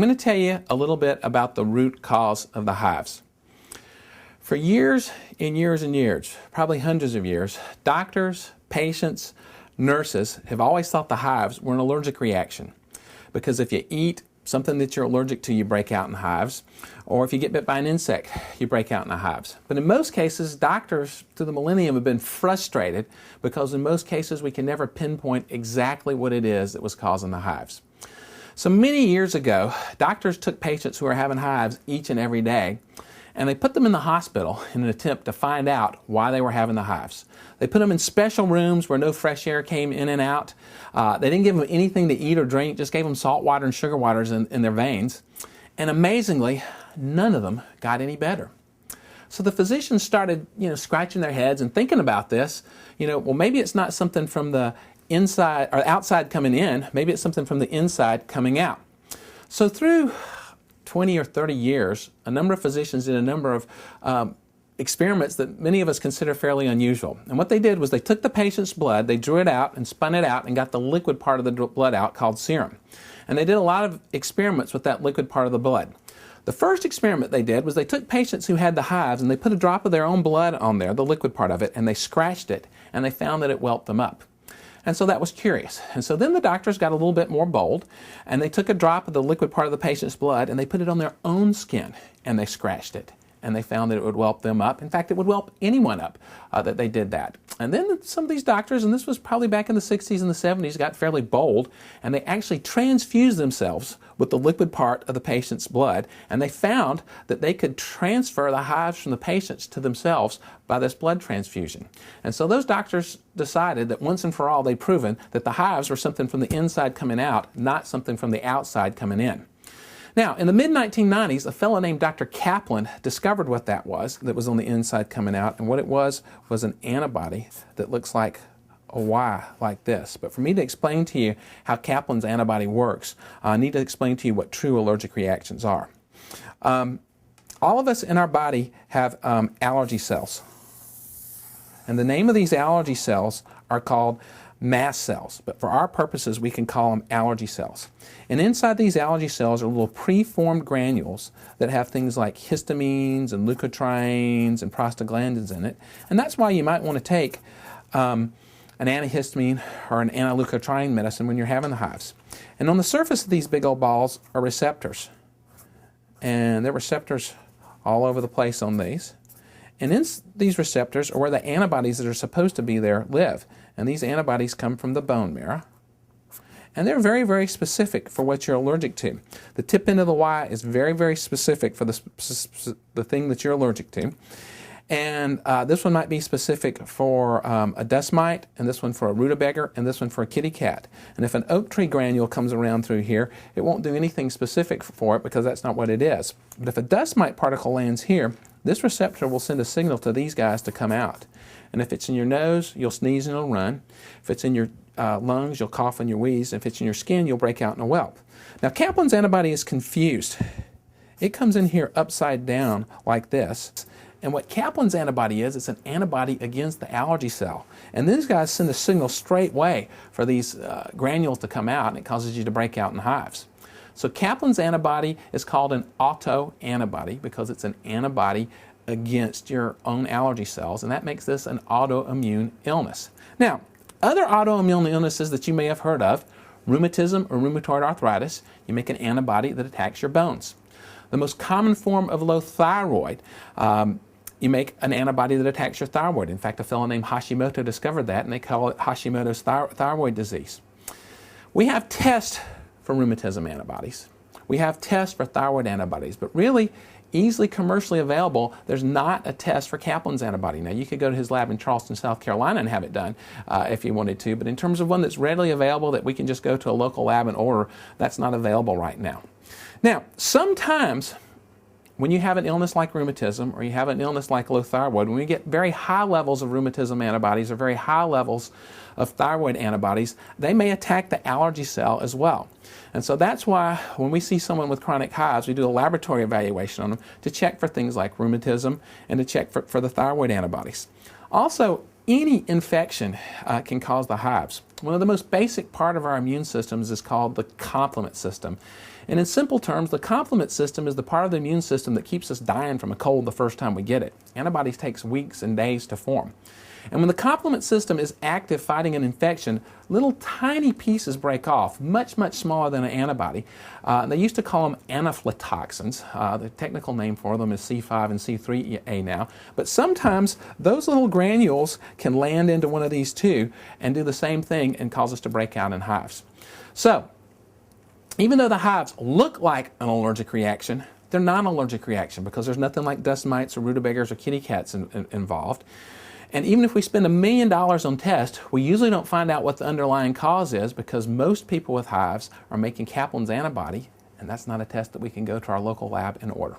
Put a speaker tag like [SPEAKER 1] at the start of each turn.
[SPEAKER 1] I'm going to tell you a little bit about the root cause of the hives. For years and years and years, probably hundreds of years, doctors, patients, nurses have always thought the hives were an allergic reaction. Because if you eat something that you're allergic to, you break out in hives. Or if you get bit by an insect, you break out in the hives. But in most cases, doctors through the millennium have been frustrated because in most cases we can never pinpoint exactly what it is that was causing the hives. So many years ago, doctors took patients who were having hives each and every day, and they put them in the hospital in an attempt to find out why they were having the hives. They put them in special rooms where no fresh air came in and out. They didn't give them anything to eat or drink, just gave them salt water and sugar waters in their veins. And amazingly, none of them got any better. So the physicians started, scratching their heads and thinking about this. Well, maybe it's not something from the inside or outside coming in, maybe it's something from the inside coming out. So through 20 or 30 years, a number of physicians did a number of experiments that many of us consider fairly unusual. And what they did was they took the patient's blood, they drew it out and spun it out and got the liquid part of the blood out called serum. And they did a lot of experiments with that liquid part of the blood. The first experiment they did was they took patients who had the hives and they put a drop of their own blood on there, the liquid part of it, and they scratched it and they found that it whelped them up. And so that was curious. And so then the doctors got a little bit more bold, and they took a drop of the liquid part of the patient's blood, and they put it on their own skin, and they scratched it. And they found that it would whelp them up. In fact, it would whelp anyone up that they did that. And then some of these doctors, and this was probably back in the 60s and the 70s, got fairly bold, and they actually transfused themselves with the liquid part of the patient's blood, and they found that they could transfer the hives from the patients to themselves by this blood transfusion. And so those doctors decided that once and for all they'd proven that the hives were something from the inside coming out, not something from the outside coming in. Now, in the mid-1990s, a fellow named Dr. Kaplan discovered what that was on the inside coming out, and what it was an antibody that looks like a Y like this. But for me to explain to you how Kaplan's antibody works, I need to explain to you what true allergic reactions are. All of us in our body have allergy cells. And the name of these allergy cells are called mast cells, but for our purposes we can call them allergy cells. And inside these allergy cells are little preformed granules that have things like histamines and leukotrienes and prostaglandins in it. And that's why you might want to take an antihistamine or an anti-leukotriene medicine when you're having the hives. And on the surface of these big old balls are receptors. And there are receptors all over the place on these. And in these receptors are where the antibodies that are supposed to be there live. And these antibodies come from the bone marrow. And they're very, very specific for what you're allergic to. The tip end of the Y is very, very specific for the thing that you're allergic to. And this one might be specific for a dust mite, and this one for a rutabaga, and this one for a kitty cat. And if an oak tree granule comes around through here, it won't do anything specific for it because that's not what it is. But if a dust mite particle lands here, this receptor will send a signal to these guys to come out. And if it's in your nose, you'll sneeze and it'll run. If it's in your lungs, you'll cough and you'll wheeze. If it's in your skin, you'll break out in a whelp. Now, Kaplan's antibody is confused. It comes in here upside down like this. And what Kaplan's antibody is, it's an antibody against the allergy cell. And these guys send a signal straight way for these granules to come out, and it causes you to break out in hives. So Kaplan's antibody is called an autoantibody because it's an antibody against your own allergy cells, and that makes this an autoimmune illness. Now, other autoimmune illnesses that you may have heard of, rheumatism or rheumatoid arthritis, you make an antibody that attacks your bones. The most common form of low thyroid, you make an antibody that attacks your thyroid. In fact, a fellow named Hashimoto discovered that, and they call it Hashimoto's thyroid disease. We have tests for rheumatism antibodies. We have tests for thyroid antibodies, but really easily commercially available, there's not a test for Kaplan's antibody. Now, you could go to his lab in Charleston, South Carolina and have it done if you wanted to, but in terms of one that's readily available that we can just go to a local lab and order, that's not available right now. Now, sometimes when you have an illness like rheumatism or you have an illness like low thyroid, when we get very high levels of rheumatism antibodies or very high levels of thyroid antibodies, they may attack the allergy cell as well. And so that's why when we see someone with chronic hives, we do a laboratory evaluation on them to check for things like rheumatism and to check for the thyroid antibodies. Also, any infection can cause the hives. One of the most basic part of our immune systems is called the complement system. And in simple terms, the complement system is the part of the immune system that keeps us dying from a cold the first time we get it. Antibodies takes weeks and days to form. And when the complement system is active fighting an infection, little tiny pieces break off, much, much smaller than an antibody. They used to call them anaphytoxins. The technical name for them is C5 and C3A now. But sometimes those little granules can land into one of these two and do the same thing and cause us to break out in hives. So, even though the hives look like an allergic reaction, they're not an allergic reaction because there's nothing like dust mites or rutabagas or kitty cats involved. And even if we spend $1 million on tests, we usually don't find out what the underlying cause is because most people with hives are making Kaplan's antibody, and that's not a test that we can go to our local lab and order.